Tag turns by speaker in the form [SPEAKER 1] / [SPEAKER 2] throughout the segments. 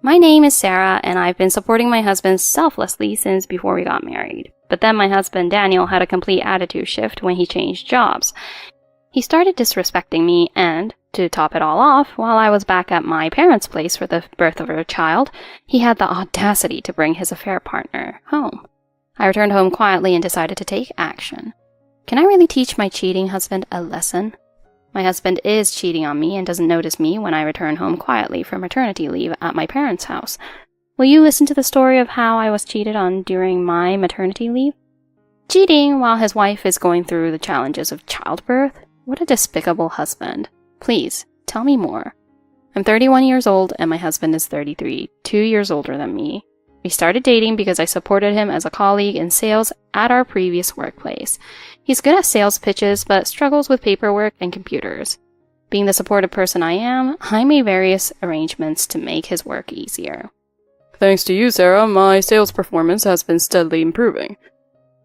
[SPEAKER 1] My name is Sarah, and I've been supporting my husband selflessly since before we got married. But then my husband Daniel had a complete attitude shift when he changed jobs. He started disrespecting me, and, to top it all off, while I was back at my parents' place for the birth of our child, he had the audacity to bring his affair partner home. I returned home quietly and decided to take action. Can I really teach my cheating husband a lesson? My husband is cheating on me and doesn't notice me when I return home quietly from maternity leave at my parents' house. Will you listen to the story of how I was cheated on during my maternity leave? Cheating while his wife is going through the challenges of childbirth? What a despicable husband. Please, tell me more. I'm 31 years old and my husband is 33, 2 years older than me. We started dating because I supported him as a colleague in sales at our previous workplace. He's good at sales pitches, but struggles with paperwork and computers. Being the supportive person I am, I made various arrangements to make his work easier.
[SPEAKER 2] Thanks to you, Sarah, my sales performance has been steadily improving.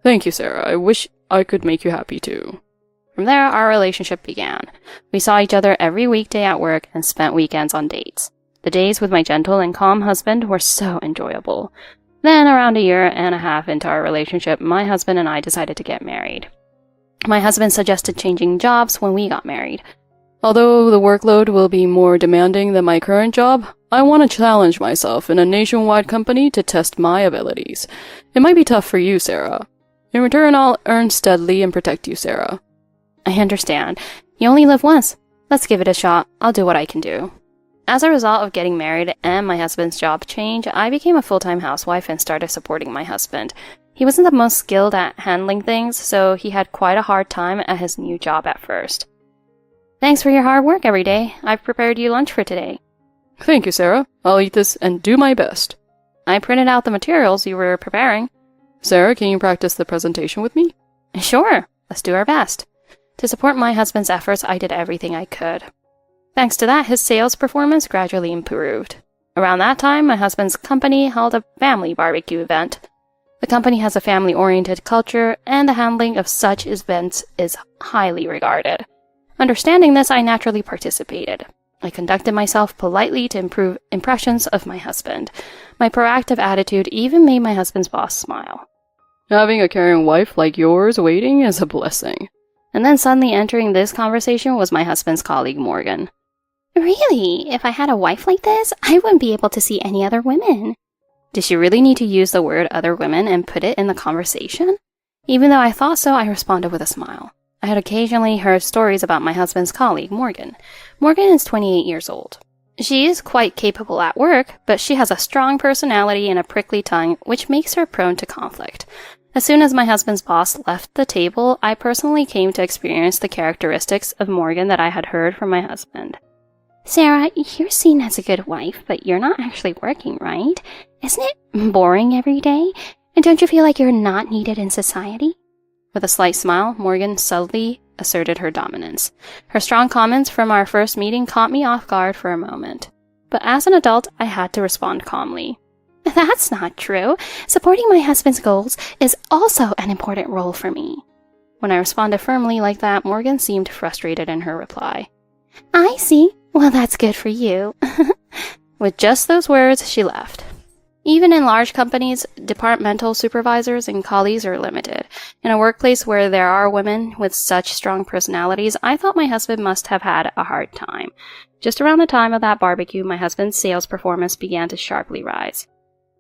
[SPEAKER 2] Thank you, Sarah. I wish I could make you happy too.
[SPEAKER 1] From there, our relationship began. We saw each other every weekday at work and spent weekends on dates. The days with my gentle and calm husband were so enjoyable. Then, around a year and a half into our relationship, my husband and I decided to get married. My husband suggested changing jobs when we got married.
[SPEAKER 2] Although the workload will be more demanding than my current job, I want to challenge myself in a nationwide company to test my abilities. It might be tough for you, Sarah. In return, I'll earn steadily and protect you, Sarah.
[SPEAKER 1] I understand. You only live once. Let's give it a shot. I'll do what I can do. As a result of getting married and my husband's job change, I became a full-time housewife and started supporting my husband. He wasn't the most skilled at handling things, so he had quite a hard time at his new job at first. Thanks for your hard work every day. I've prepared you lunch for today.
[SPEAKER 2] Thank you, Sarah. I'll eat this and do my best.
[SPEAKER 1] I printed out the materials you were preparing.
[SPEAKER 2] Sarah, can you practice the presentation with me?
[SPEAKER 1] Sure. Let's do our best. To support my husband's efforts, I did everything I could. Thanks to that, his sales performance gradually improved. Around that time, my husband's company held a family barbecue event. The company has a family-oriented culture, and the handling of such events is highly regarded. Understanding this, I naturally participated. I conducted myself politely to improve impressions of my husband. My proactive attitude even made my husband's boss smile.
[SPEAKER 2] Having a caring wife like yours waiting is a blessing.
[SPEAKER 1] And then suddenly entering this conversation was my husband's colleague, Morgan. Really? If I had a wife like this, I wouldn't be able to see any other women. Did she really need to use the word other women and put it in the conversation? Even though I thought so, I responded with a smile. I had occasionally heard stories about my husband's colleague, Morgan. Morgan is 28 years old. She is quite capable at work, but she has a strong personality and a prickly tongue, which makes her prone to conflict. As soon as my husband's boss left the table, I personally came to experience the characteristics of Morgan that I had heard from my husband. Sarah, you're seen as a good wife, but you're not actually working, right? Isn't it boring every day? And don't you feel like you're not needed in society? With a slight smile, Morgan subtly asserted her dominance. Her strong comments from our first meeting caught me off guard for a moment. But as an adult, I had to respond calmly. That's not true. Supporting my husband's goals is also an important role for me. When I responded firmly like that, Morgan seemed frustrated in her reply. I see. Well, that's good for you. With just those words, she left. Even in large companies, departmental supervisors and colleagues are limited. In a workplace where there are women with such strong personalities, I thought my husband must have had a hard time. Just around the time of that barbecue, my husband's sales performance began to sharply rise.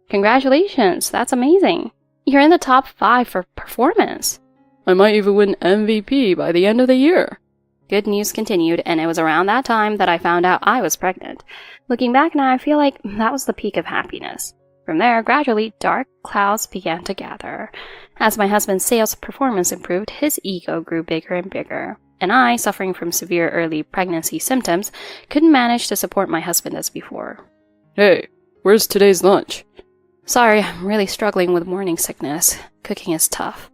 [SPEAKER 1] Congratulations, that's amazing. You're in the top 5 for performance.
[SPEAKER 2] I might even win MVP by the end of the year.
[SPEAKER 1] Good news continued, and it was around that time that I found out I was pregnant. Looking back now, I feel like that was the peak of happiness. From there, gradually, dark clouds began to gather. As my husband's sales performance improved, his ego grew bigger and bigger, and I, suffering from severe early pregnancy symptoms, couldn't manage to support my husband as before.
[SPEAKER 2] Hey, where's today's lunch?
[SPEAKER 1] Sorry, I'm really struggling with morning sickness. Cooking is tough.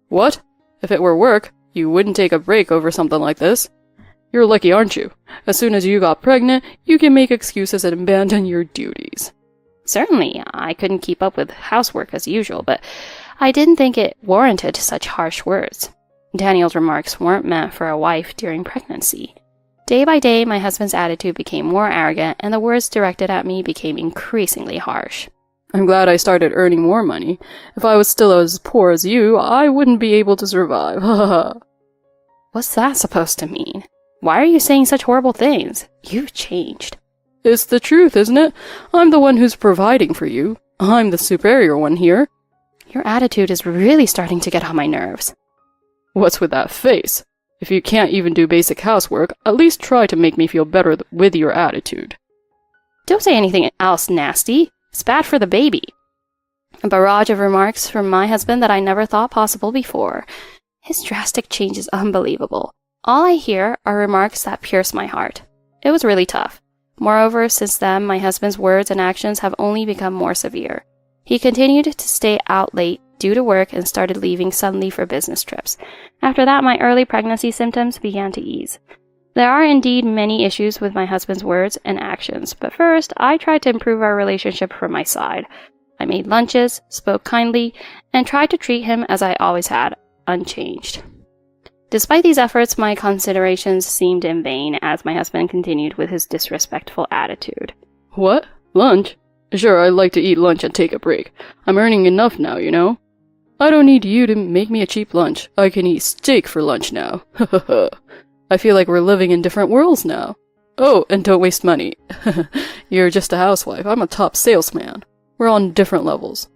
[SPEAKER 2] What? If it were work, you wouldn't take a break over something like this. You're lucky, aren't you? As soon as you got pregnant, you can make excuses and abandon your duties.
[SPEAKER 1] Certainly, I couldn't keep up with housework as usual, but I didn't think it warranted such harsh words. Daniel's remarks weren't meant for a wife during pregnancy. Day by day, my husband's attitude became more arrogant, and the words directed at me became increasingly harsh.
[SPEAKER 2] I'm glad I started earning more money. If I was still as poor as you, I wouldn't be able to survive.
[SPEAKER 1] What's that supposed to mean? Why are you saying such horrible things? You've changed.
[SPEAKER 2] It's the truth, isn't it? I'm the one who's providing for you. I'm the superior one here.
[SPEAKER 1] Your attitude is really starting to get on my nerves.
[SPEAKER 2] What's with that face? If you can't even do basic housework, at least try to make me feel better with your attitude.
[SPEAKER 1] Don't say anything else nasty. It's bad for the baby. A barrage of remarks from my husband that I never thought possible before. His drastic change is unbelievable. All I hear are remarks that pierce my heart. It was really tough. Moreover, since then, my husband's words and actions have only become more severe. He continued to stay out late due to work and started leaving suddenly for business trips. After that, my early pregnancy symptoms began to ease. There are indeed many issues with my husband's words and actions, but first, I tried to improve our relationship from my side. I made lunches, spoke kindly, and tried to treat him as I always had, unchanged. Despite these efforts, my considerations seemed in vain as my husband continued with his disrespectful attitude.
[SPEAKER 2] What? Lunch? Sure, I'd like to eat lunch and take a break. I'm earning enough now, you know? I don't need you to make me a cheap lunch. I can eat steak for lunch now. I feel like we're living in different worlds now. Oh, and don't waste money. You're just a housewife. I'm a top salesman. We're on different levels.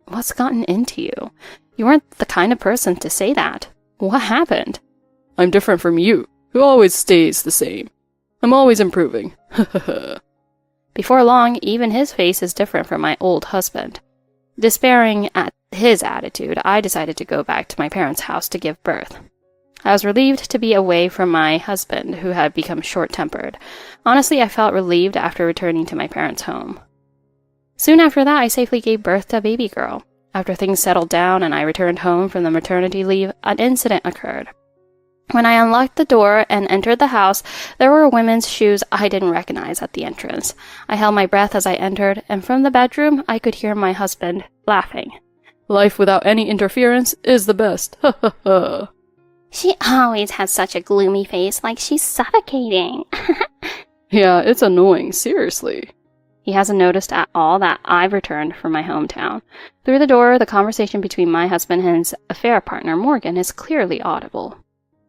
[SPEAKER 1] What's gotten into you? You weren't the kind of person to say that. What happened?
[SPEAKER 2] I'm different from you, who always stays the same. I'm always improving.
[SPEAKER 1] Before long, even his face is different from my old husband. Despairing at his attitude, I decided to go back to my parents' house to give birth. I was relieved to be away from my husband, who had become short-tempered. Honestly, I felt relieved after returning to my parents' home. Soon after that, I safely gave birth to a baby girl. After things settled down and I returned home from the maternity leave, an incident occurred. When I unlocked the door and entered the house, there were women's shoes I didn't recognize at the entrance. I held my breath as I entered, and from the bedroom, I could hear my husband laughing.
[SPEAKER 2] Life without any interference is the best.
[SPEAKER 1] She always has such a gloomy face, like she's suffocating.
[SPEAKER 2] Yeah, it's annoying, seriously.
[SPEAKER 1] He hasn't noticed at all that I've returned from my hometown. Through the door, the conversation between my husband and his affair partner, Morgan, is clearly audible.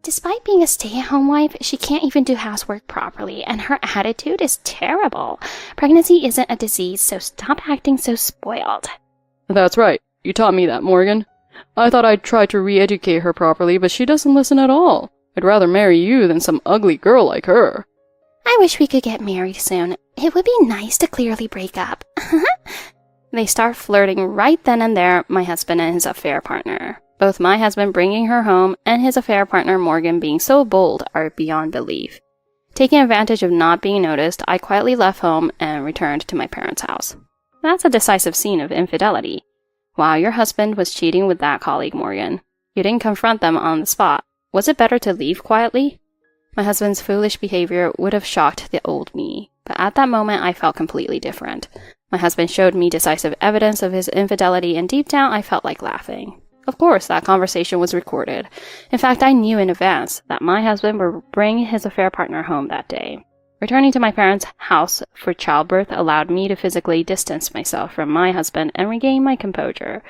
[SPEAKER 1] Despite being a stay-at-home wife, she can't even do housework properly, and her attitude is terrible. Pregnancy isn't a disease, so stop acting so spoiled.
[SPEAKER 2] That's right. You taught me that, Morgan. I thought I'd try to re-educate her properly, but she doesn't listen at all. I'd rather marry you than some ugly girl like her.
[SPEAKER 1] I wish we could get married soon. It would be nice to clearly break up. They start flirting right then and there, my husband and his affair partner. Both my husband bringing her home and his affair partner Morgan being so bold are beyond belief. Taking advantage of not being noticed, I quietly left home and returned to my parents' house. That's a decisive scene of infidelity. Wow, your husband was cheating with that colleague, Morgan. You didn't confront them on the spot. Was it better to leave quietly? My husband's foolish behavior would have shocked the old me, but at that moment I felt completely different. My husband showed me decisive evidence of his infidelity, and deep down I felt like laughing. Of course, that conversation was recorded. In fact, I knew in advance that my husband would bring his affair partner home that day. Returning to my parents' house for childbirth allowed me to physically distance myself from my husband and regain my composure.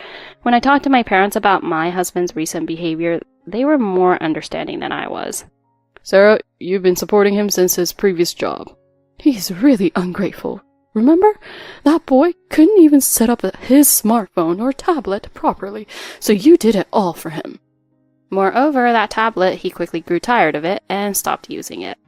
[SPEAKER 1] When I talked to my parents about my husband's recent behavior, they were more understanding than I was.
[SPEAKER 2] Sarah, you've been supporting him since his previous job. He's really ungrateful. Remember? That boy couldn't even set up his smartphone or tablet properly, so you did it all for him.
[SPEAKER 1] Moreover, that tablet, he quickly grew tired of it and stopped using it.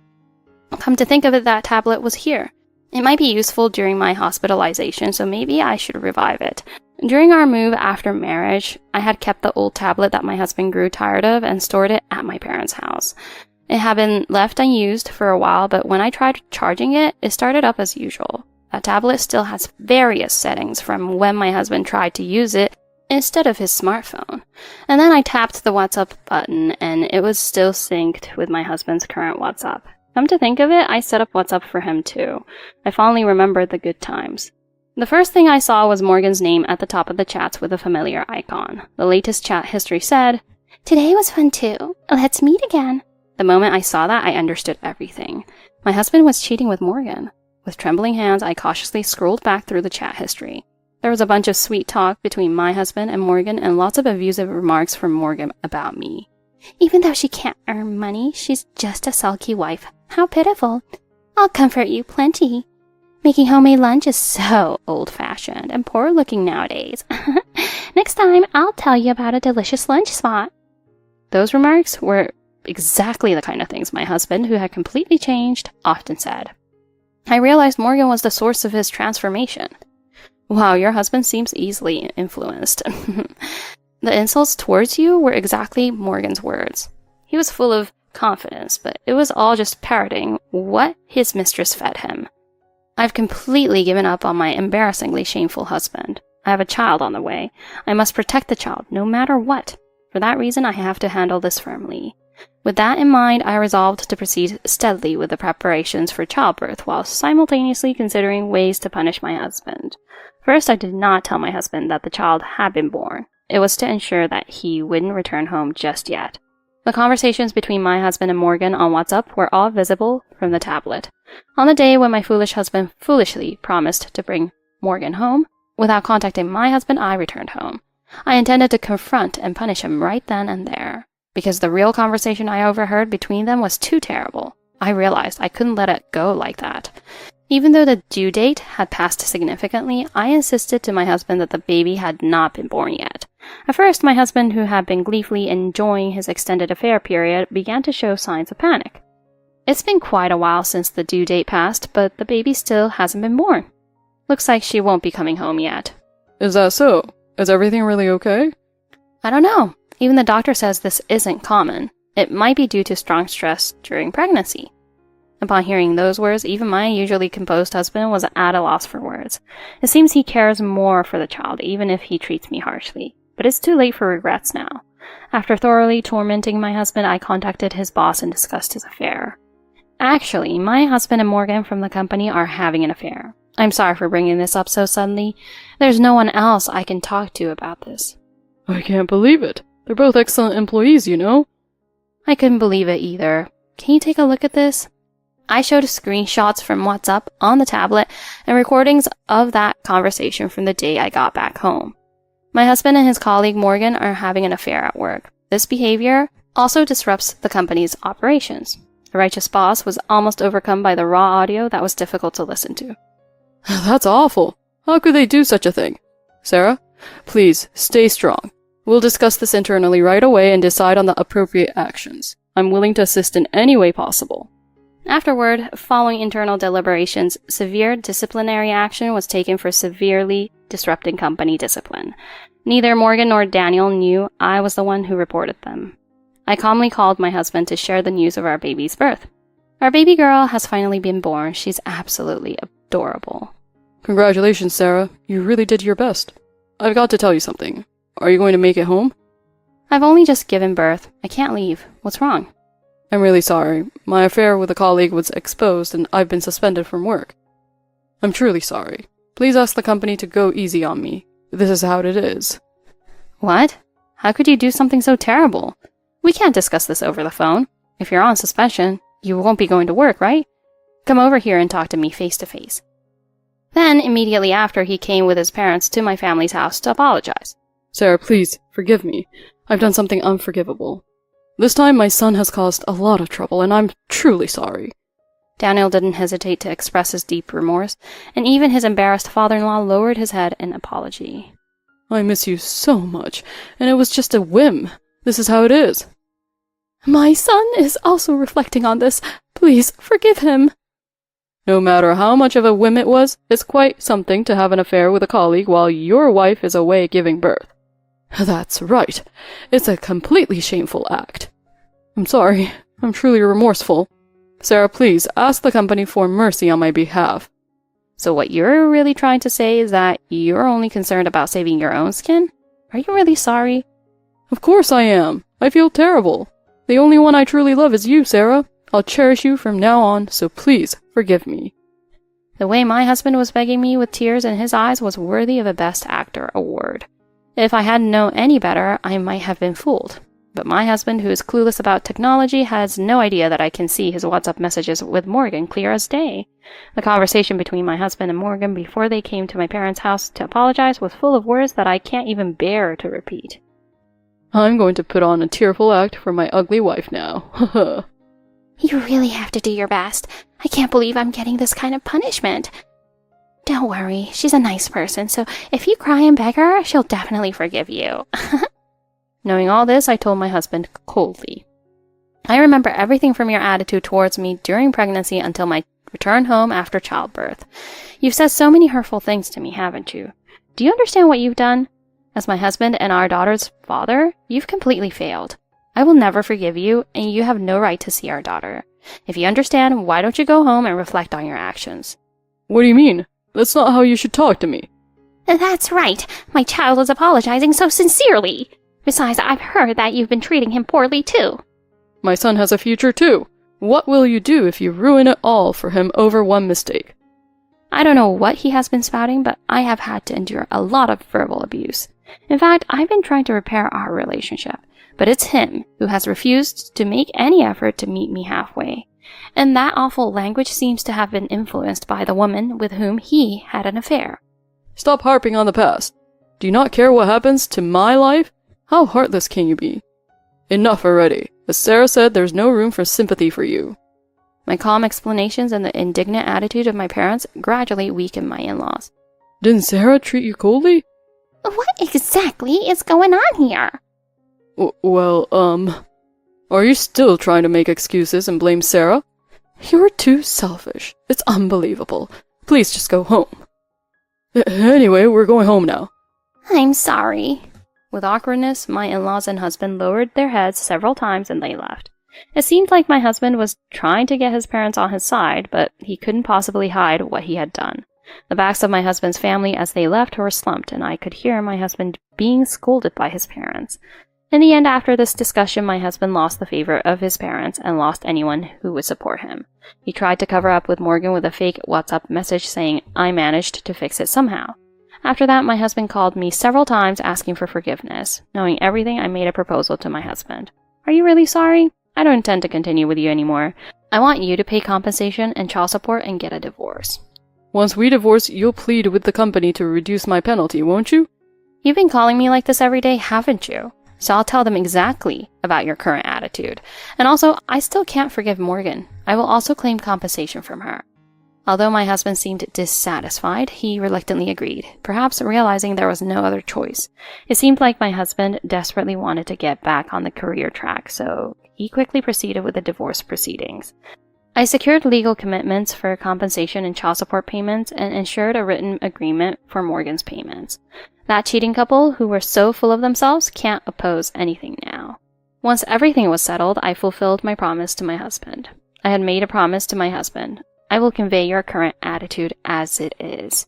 [SPEAKER 1] Come to think of it, that tablet was here. It might be useful during my hospitalization, so maybe I should revive it. During our move after marriage, I had kept the old tablet that my husband grew tired of and stored it at my parents' house. It had been left unused for a while, but when I tried charging it, it started up as usual. That tablet still has various settings from when my husband tried to use it instead of his smartphone. And then I tapped the WhatsApp button, and it was still synced with my husband's current WhatsApp. Come to think of it, I set up WhatsApp for him too. I fondly remembered the good times. The first thing I saw was Morgan's name at the top of the chats with a familiar icon. The latest chat history said, "Today was fun too. Let's meet again." The moment I saw that, I understood everything. My husband was cheating with Morgan. With trembling hands, I cautiously scrolled back through the chat history. There was a bunch of sweet talk between my husband and Morgan and lots of abusive remarks from Morgan about me. Even though she can't earn money, she's just a sulky wife. How pitiful. I'll comfort you plenty. Making homemade lunch is so old-fashioned and poor-looking nowadays. Next time, I'll tell you about a delicious lunch spot. Those remarks were exactly the kind of things my husband, who had completely changed, often said. I realized Morgan was the source of his transformation. Wow, your husband seems easily influenced. The insults towards you were exactly Morgan's words. He was full of confidence, but it was all just parroting what his mistress fed him. I've completely given up on my embarrassingly shameful husband. I have a child on the way. I must protect the child, no matter what. For that reason, I have to handle this firmly. With that in mind, I resolved to proceed steadily with the preparations for childbirth while simultaneously considering ways to punish my husband. First, I did not tell my husband that the child had been born. It was to ensure that he wouldn't return home just yet. The conversations between my husband and Morgan on WhatsApp were all visible from the tablet. On the day when my foolish husband foolishly promised to bring Morgan home, without contacting my husband, I returned home. I intended to confront and punish him right then and there, because the real conversation I overheard between them was too terrible. I realized I couldn't let it go like that. Even though the due date had passed significantly, I insisted to my husband that the baby had not been born yet. At first, my husband, who had been gleefully enjoying his extended affair period, began to show signs of panic. It's been quite a while since the due date passed, but the baby still hasn't been born. Looks like she won't be coming home yet.
[SPEAKER 2] Is that so? Is everything really okay?
[SPEAKER 1] I don't know. Even the doctor says this isn't common. It might be due to strong stress during pregnancy. Upon hearing those words, even my usually composed husband was at a loss for words. It seems he cares more for the child, even if he treats me harshly. But it's too late for regrets now. After thoroughly tormenting my husband, I contacted his boss and discussed his affair. Actually, my husband and Morgan from the company are having an affair. I'm sorry for bringing this up so suddenly. There's no one else I can talk to about this.
[SPEAKER 2] I can't believe it. They're both excellent employees, you know?
[SPEAKER 1] I couldn't believe it either. Can you take a look at this? I showed screenshots from WhatsApp on the tablet and recordings of that conversation from the day I got back home. My husband and his colleague Morgan are having an affair at work. This behavior also disrupts the company's operations. The righteous boss was almost overcome by the raw audio that was difficult to listen to.
[SPEAKER 2] That's awful. How could they do such a thing? Sarah, please, stay strong. We'll discuss this internally right away and decide on the appropriate actions. I'm willing to assist in any way possible.
[SPEAKER 1] Afterward, following internal deliberations, severe disciplinary action was taken for severely disrupting company discipline. Neither Morgan nor Daniel knew I was the one who reported them. I calmly called my husband to share the news of our baby's birth. Our baby girl has finally been born. She's absolutely adorable.
[SPEAKER 2] Congratulations, Sarah. You really did your best. I've got to tell you something. Are you going to make it home?
[SPEAKER 1] I've only just given birth. I can't leave. What's wrong?
[SPEAKER 2] I'm really sorry. My affair with a colleague was exposed and I've been suspended from work. I'm truly sorry. Please ask the company to go easy on me. This is how it is.
[SPEAKER 1] What? How could you do something so terrible? We can't discuss this over the phone. If you're on suspension, you won't be going to work, right? Come over here and talk to me face to face. Then, immediately after, he came with his parents to my family's house to apologize.
[SPEAKER 2] Sarah, please, forgive me. I've done something unforgivable. This time my son has caused a lot of trouble, and I'm truly sorry.
[SPEAKER 1] Daniel didn't hesitate to express his deep remorse, and even his embarrassed father-in-law lowered his head in apology.
[SPEAKER 2] I miss you so much, and it was just a whim. This is how it is.
[SPEAKER 3] My son is also reflecting on this. Please, forgive him.
[SPEAKER 2] No matter how much of a whim it was, it's quite something to have an affair with a colleague while your wife is away giving birth. That's right. It's a completely shameful act. I'm sorry. I'm truly remorseful. Sarah, please, ask the company for mercy on my behalf.
[SPEAKER 1] So what you're really trying to say is that you're only concerned about saving your own skin? Are you really sorry?
[SPEAKER 2] Of course I am. I feel terrible. The only one I truly love is you, Sarah. I'll cherish you from now on, so please forgive me.
[SPEAKER 1] The way my husband was begging me with tears in his eyes was worthy of a Best Actor award. If I hadn't known any better, I might have been fooled. But my husband, who is clueless about technology, has no idea that I can see his WhatsApp messages with Morgan clear as day. The conversation between my husband and Morgan before they came to my parents' house to apologize was full of words that I can't even bear to repeat.
[SPEAKER 2] I'm going to put on a tearful act for my ugly wife now.
[SPEAKER 3] You really have to do your best. I can't believe I'm getting this kind of punishment. Don't worry, she's a nice person, so if you cry and beg her, she'll definitely forgive you.
[SPEAKER 1] Knowing all this, I told my husband coldly. I remember everything from your attitude towards me during pregnancy until my return home after childbirth. You've said so many hurtful things to me, haven't you? Do you understand what you've done? As my husband and our daughter's father, you've completely failed. I will never forgive you, and you have no right to see our daughter. If you understand, why don't you go home and reflect on your actions?
[SPEAKER 2] What do you mean? That's not how you should talk to me.
[SPEAKER 3] That's right. My child is apologizing so sincerely. Besides, I've heard that you've been treating him poorly too.
[SPEAKER 2] My son has a future too. What will you do if you ruin it all for him over one mistake?
[SPEAKER 1] I don't know what he has been spouting, but I have had to endure a lot of verbal abuse. In fact, I've been trying to repair our relationship, but it's him who has refused to make any effort to meet me halfway. And that awful language seems to have been influenced by the woman with whom he had an affair.
[SPEAKER 2] Stop harping on the past. Do you not care what happens to my life? How heartless can you be? Enough already. As Sarah said, there's no room for sympathy for you.
[SPEAKER 1] My calm explanations and the indignant attitude of my parents gradually weakened my in-laws.
[SPEAKER 2] Didn't Sarah treat you coldly?
[SPEAKER 3] What exactly is going on here?
[SPEAKER 2] Are you still trying to make excuses and blame Sarah? You're too selfish. It's unbelievable. Please just go home. Anyway, we're going home now.
[SPEAKER 3] I'm sorry.
[SPEAKER 1] With awkwardness, my in-laws and husband lowered their heads several times and they left. It seemed like my husband was trying to get his parents on his side, but he couldn't possibly hide what he had done. The backs of my husband's family as they left were slumped, and I could hear my husband being scolded by his parents. In the end, after this discussion, my husband lost the favor of his parents and lost anyone who would support him. He tried to cover up with Morgan with a fake WhatsApp message saying I managed to fix it somehow. After that, my husband called me several times asking for forgiveness. Knowing everything, I made a proposal to my husband. Are you really sorry? I don't intend to continue with you anymore. I want you to pay compensation and child support and get a divorce.
[SPEAKER 2] Once we divorce, you'll plead with the company to reduce my penalty, won't you?
[SPEAKER 1] You've been calling me like this every day, haven't you? So I'll tell them exactly about your current attitude. And also, I still can't forgive Morgan. I will also claim compensation from her. Although my husband seemed dissatisfied, he reluctantly agreed, perhaps realizing there was no other choice. It seemed like my husband desperately wanted to get back on the career track, so he quickly proceeded with the divorce proceedings. I secured legal commitments for compensation and child support payments and ensured a written agreement for Morgan's payments. That cheating couple, who were so full of themselves, can't oppose anything now. Once everything was settled, I fulfilled my promise to my husband. I had made a promise to my husband. I will convey your current attitude as it is.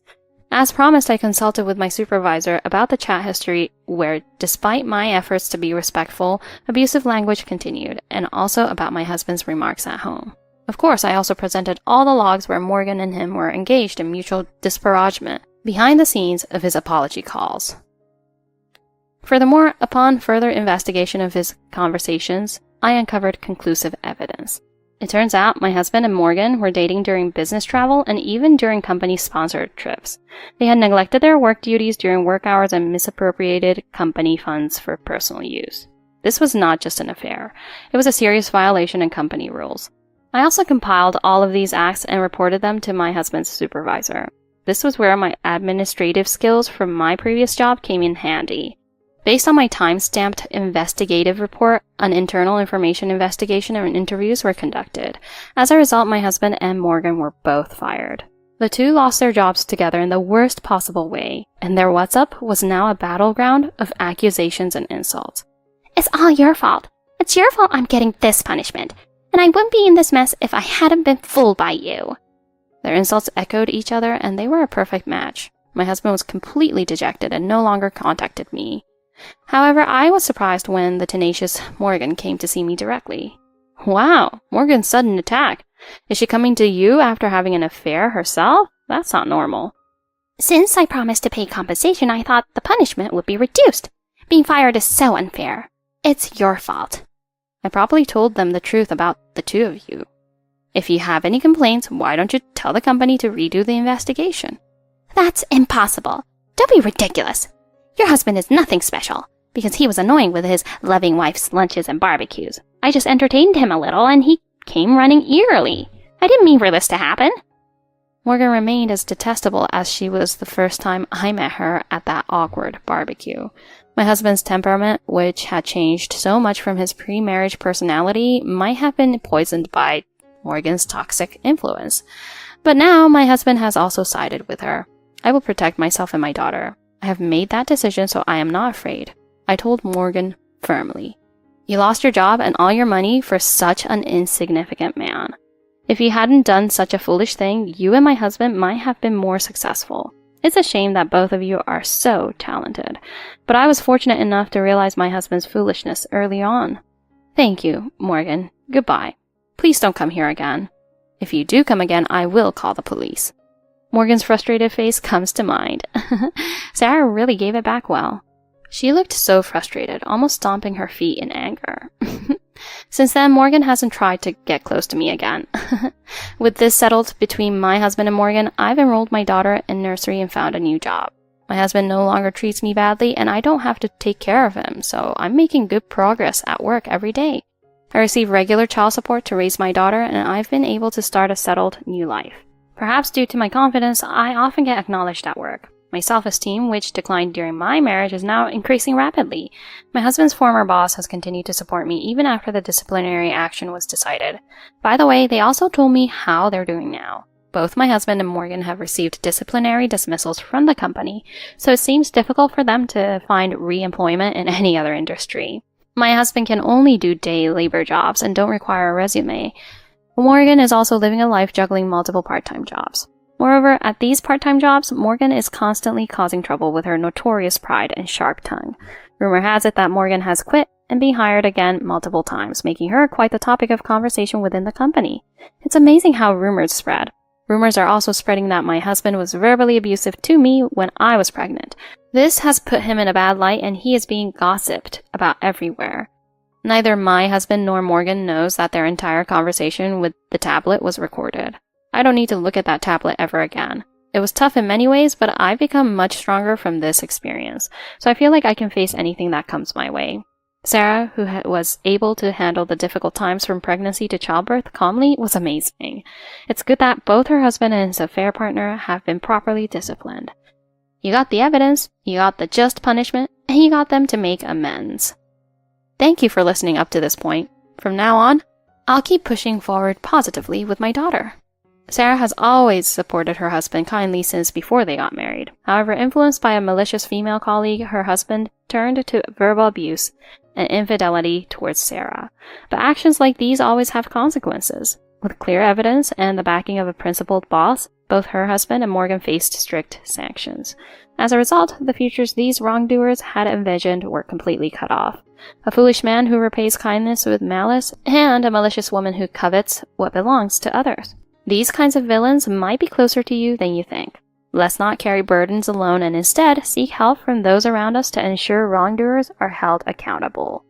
[SPEAKER 1] As promised, I consulted with my supervisor about the chat history where, despite my efforts to be respectful, abusive language continued, and also about my husband's remarks at home. Of course, I also presented all the logs where Morgan and him were engaged in mutual disparagement behind the scenes of his apology calls. Furthermore, upon further investigation of his conversations, I uncovered conclusive evidence. It turns out my husband and Morgan were dating during business travel and even during company-sponsored trips. They had neglected their work duties during work hours and misappropriated company funds for personal use. This was not just an affair. It was a serious violation in company rules. I also compiled all of these acts and reported them to my husband's supervisor. This was where my administrative skills from my previous job came in handy. Based on my time-stamped investigative report, an internal information investigation and interviews were conducted. As a result, my husband and Morgan were both fired. The two lost their jobs together in the worst possible way, and their WhatsApp was now a battleground of accusations and insults.
[SPEAKER 3] It's all your fault. It's your fault I'm getting this punishment. And I wouldn't be in this mess if I hadn't been fooled by you.
[SPEAKER 1] Their insults echoed each other, and they were a perfect match. My husband was completely dejected and no longer contacted me. However, I was surprised when the tenacious Morgan came to see me directly. Wow, Morgan's sudden attack. Is she coming to you after having an affair herself? That's not normal.
[SPEAKER 3] Since I promised to pay compensation, I thought the punishment would be reduced. Being fired is so unfair. It's your fault.
[SPEAKER 1] I probably told them the truth about the two of you. If you have any complaints, why don't you tell the company to redo the investigation?
[SPEAKER 3] That's impossible. Don't be ridiculous. Your husband is nothing special, because he was annoying with his loving wife's lunches and barbecues. I just entertained him a little, and he came running eerily. I didn't mean for this to happen.
[SPEAKER 1] Morgan remained as detestable as she was the first time I met her at that awkward barbecue. My husband's temperament, which had changed so much from his pre-marriage personality, might have been poisoned by Morgan's toxic influence. But now my husband has also sided with her. I will protect myself and my daughter. I have made that decision, so I am not afraid. I told Morgan firmly. You lost your job and all your money for such an insignificant man. If you hadn't done such a foolish thing, you and my husband might have been more successful. It's a shame that both of you are so talented, but I was fortunate enough to realize my husband's foolishness early on. Thank you, Morgan. Goodbye. Please don't come here again. If you do come again, I will call the police. Morgan's frustrated face comes to mind. Sarah really gave it back well. She looked so frustrated, almost stomping her feet in anger. Since then, Morgan hasn't tried to get close to me again. With this settled between my husband and Morgan, I've enrolled my daughter in nursery and found a new job. My husband no longer treats me badly, and I don't have to take care of him, so I'm making good progress at work every day. I receive regular child support to raise my daughter, and I've been able to start a settled new life. Perhaps due to my confidence, I often get acknowledged at work. My self-esteem, which declined during my marriage, is now increasing rapidly. My husband's former boss has continued to support me even after the disciplinary action was decided. By the way, they also told me how they're doing now. Both my husband and Morgan have received disciplinary dismissals from the company, so it seems difficult for them to find re-employment in any other industry. My husband can only do day labor jobs and don't require a resume. Morgan is also living a life juggling multiple part-time jobs. Moreover, at these part-time jobs, Morgan is constantly causing trouble with her notorious pride and sharp tongue. Rumor has it that Morgan has quit and been hired again multiple times, making her quite the topic of conversation within the company. It's amazing how rumors spread. Rumors are also spreading that my husband was verbally abusive to me when I was pregnant. This has put him in a bad light, and he is being gossiped about everywhere. Neither my husband nor Morgan knows that their entire conversation with the tablet was recorded. I don't need to look at that tablet ever again. It was tough in many ways, but I've become much stronger from this experience, so I feel like I can face anything that comes my way. Sarah, who was able to handle the difficult times from pregnancy to childbirth calmly, was amazing. It's good that both her husband and his affair partner have been properly disciplined. You got the evidence, you got the just punishment, and you got them to make amends. Thank you for listening up to this point. From now on, I'll keep pushing forward positively with my daughter. Sarah has always supported her husband kindly since before they got married. However, influenced by a malicious female colleague, her husband turned to verbal abuse and infidelity towards Sarah. But actions like these always have consequences. With clear evidence and the backing of a principled boss, both her husband and Morgan faced strict sanctions. As a result, the futures these wrongdoers had envisioned were completely cut off. A foolish man who repays kindness with malice, and a malicious woman who covets what belongs to others. These kinds of villains might be closer to you than you think. Let's not carry burdens alone and instead seek help from those around us to ensure wrongdoers are held accountable.